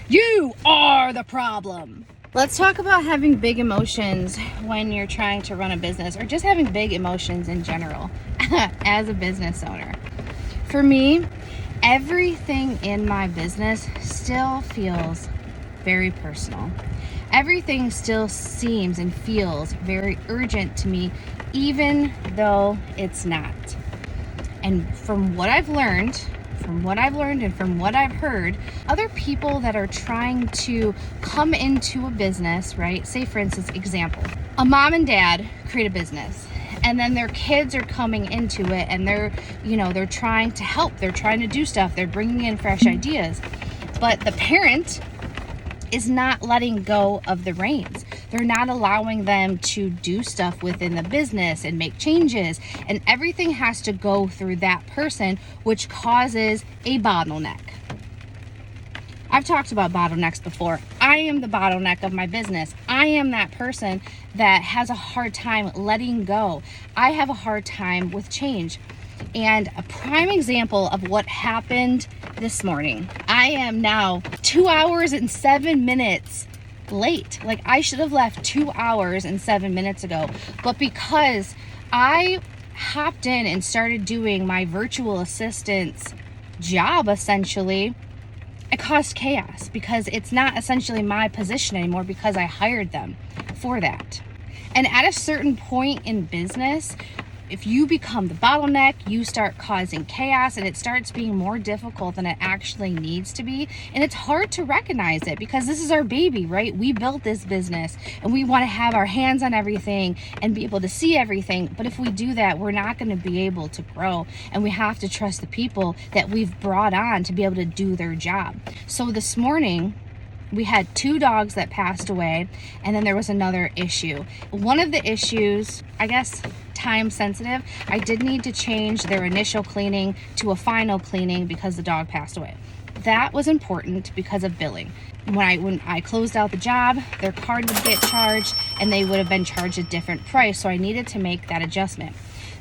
You are the problem. Let's talk about having big emotions when you're trying to run a business, or just having big emotions in general as a business owner. For me, everything in my business still feels very personal. Everything still seems and feels very urgent to me, even though it's not. And from what I've learned and from what I've heard, other people that are trying to come into a business, right? Say, for instance, example, a mom and dad create a business, and then their kids are coming into it, and they're trying to help. They're trying to do stuff. They're bringing in fresh ideas. But the parent is not letting go of the reins. They're not allowing them to do stuff within the business and make changes, and everything has to go through that person, which causes a bottleneck. I've talked about bottlenecks before. I am the bottleneck of my business. I am that person that has a hard time letting go. I have a hard time with change. And a prime example of what happened this morning, I am now 2 hours and 7 minutes late. Like, I should have left 2 hours and 7 minutes ago, but because I hopped in and started doing my virtual assistant's job, essentially, it caused chaos, because it's not essentially my position anymore, because I hired them for that. And at a certain point in business, if you become the bottleneck, you start causing chaos, and it starts being more difficult than it actually needs to be. And it's hard to recognize it, because this is our baby, right? We built this business, and we want to have our hands on everything and be able to see everything. But if we do that, we're not going to be able to grow, and we have to trust the people that we've brought on to be able to do their job. So this morning, we had 2 dogs that passed away, and then there was another issue. One of the issues, I guess, time sensitive, I did need to change their initial cleaning to a final cleaning because the dog passed away. That was important because of billing. When I closed out the job, their card would get charged, and they would have been charged a different price, so I needed to make that adjustment.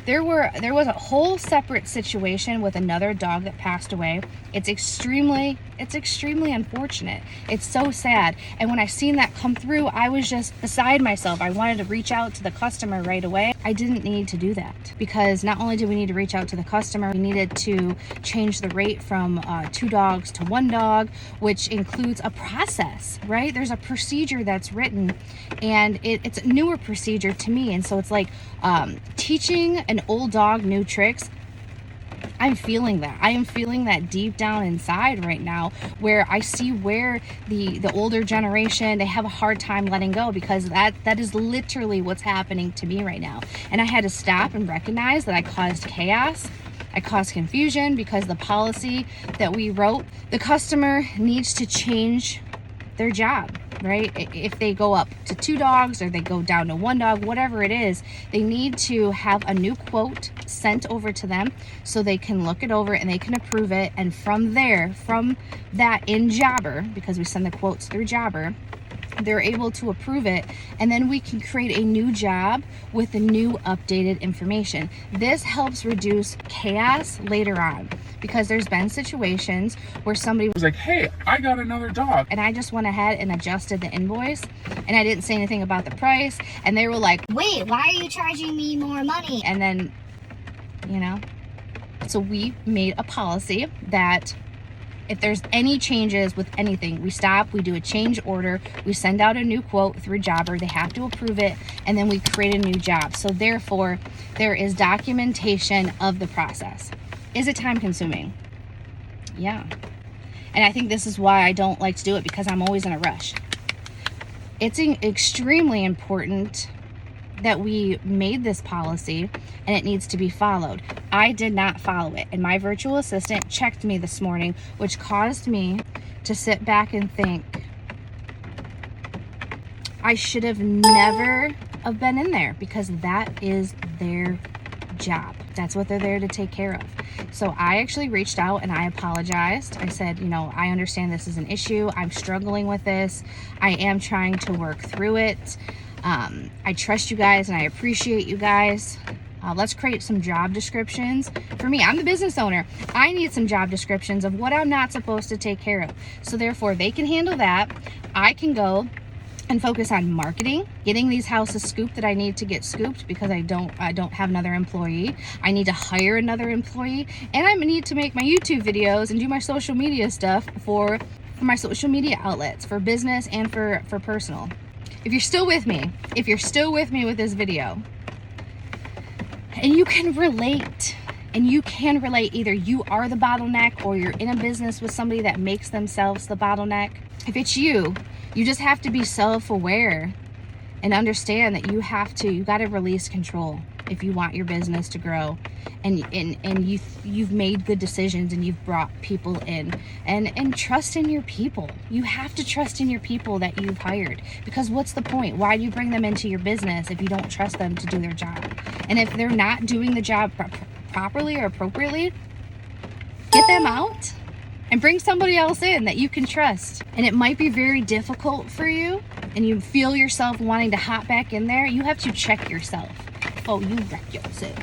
There was a whole separate situation with another dog that passed away. It's extremely unfortunate. It's so sad. And when I seen that come through, I was just beside myself. I wanted to reach out to the customer right away. I didn't need to do that, because not only did we need to reach out to the customer, we needed to change the rate from 2 dogs to 1 dog, which includes a process, right? There's a procedure that's written, and it's a newer procedure to me. And so it's like teaching an old dog new tricks. I'm feeling that. I am feeling that deep down inside right now, where I see where the older generation, they have a hard time letting go, because that is literally what's happening to me right now. And I had to stop and recognize that I caused chaos. I caused confusion, because the policy that we wrote, the customer needs to change their job, right? If they go up to 2 dogs, or they go down to 1 dog, whatever it is, they need to have a new quote sent over to them so they can look it over and they can approve it. And from there, from that in Jobber, because we send the quotes through Jobber, they're able to approve it, and then we can create a new job with the new updated information. This helps reduce chaos later on, because there's been situations where somebody was like, hey, I got another dog, and I just went ahead and adjusted the invoice, and I didn't say anything about the price, and they were like, wait, why are you charging me more money? And then, so we made a policy that if there's any changes with anything, we stop, we do a change order, we send out a new quote through Jobber, they have to approve it, and then we create a new job. So therefore, there is documentation of the process. Is it time consuming? Yeah. And I think this is why I don't like to do it, because I'm always in a rush. It's extremely important that we made this policy, and it needs to be followed. I did not follow it, and my virtual assistant checked me this morning, which caused me to sit back and think, I should have never have been in there, because that is their job. That's what they're there to take care of. So I actually reached out and I apologized. I said, I understand this is an issue. I'm struggling with this. I am trying to work through it. I trust you guys and I appreciate you guys. Let's create some job descriptions. For me, I'm the business owner. I need some job descriptions of what I'm not supposed to take care of. So therefore, they can handle that. I can go and focus on marketing, getting these houses scooped that I need to get scooped because I don't have another employee. I need to hire another employee, and I need to make my YouTube videos and do my social media stuff for my social media outlets, for business and for personal. If you're still with me with this video, and you can relate, either you are the bottleneck or you're in a business with somebody that makes themselves the bottleneck. If it's you just have to be self-aware and understand that you got to release control if you want your business to grow, and you've made good decisions and you've brought people in, and trust in your people. You have to trust in your people that you've hired, because what's the point? Why do you bring them into your business if you don't trust them to do their job? And if they're not doing the job properly or appropriately, get them out and bring somebody else in that you can trust. And it might be very difficult for you and you feel yourself wanting to hop back in there. You have to check yourself. Oh, you wreck yourself.